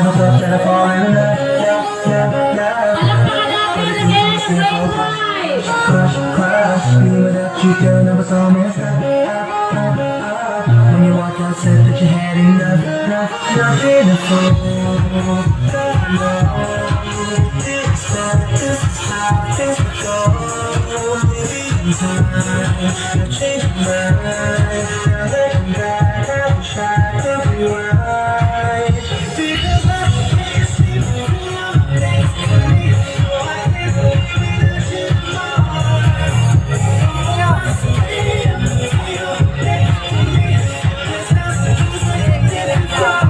never thought that I'd fall in love. Crush, crush, even without you, girl, never saw me stop. When you walked out, said that you had enough. Nothing to fall. This is how things go. Maybe time to change my mind. Now that I'm back, I wish I could be right. Because I can't sleep without things to me. So I can't believe that you're mine. Stay up, stay up next to me. This house feels like a different car.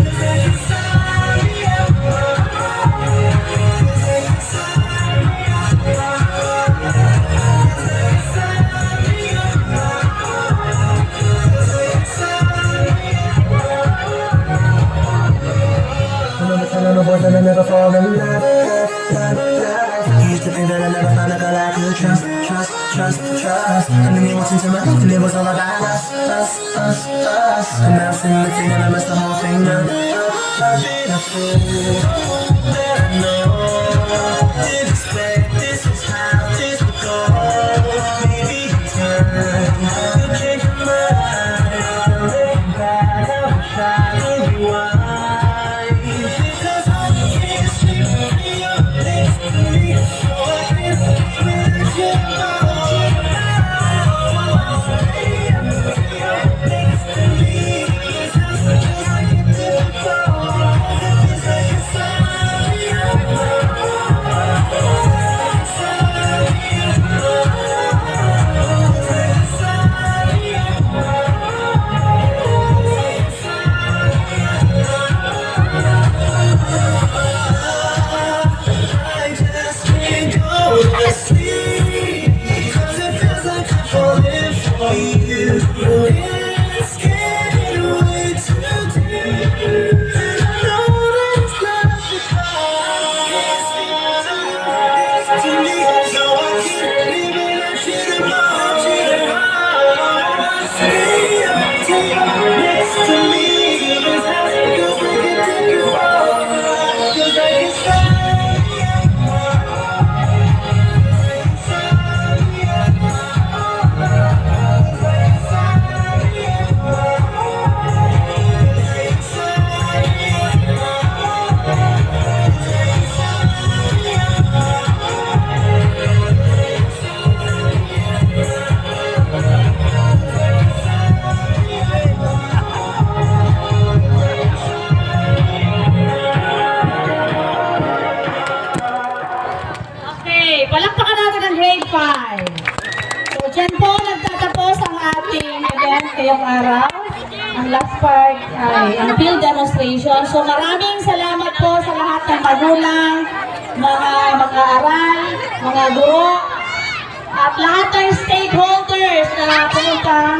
It's like inside me, I never fall in love. Used to think that I never found a girl I could trust. And then you walked into my life and it was all about us. And now I'm sitting there thinking I messed the whole thing up. Been a fool that I know. Didn't expect this is how this would go. Maybe in time could change my mind. Looking back, I wish I could rewind. Palakpakan natin ang grade 5. So, dyan po nagtatapos ang ating event ngayong araw. Ang last part ay ang field demonstration. So, maraming salamat po sa lahat ng magulang, mga mag-aaral, mga guro, at lahat ng stakeholders na pumunta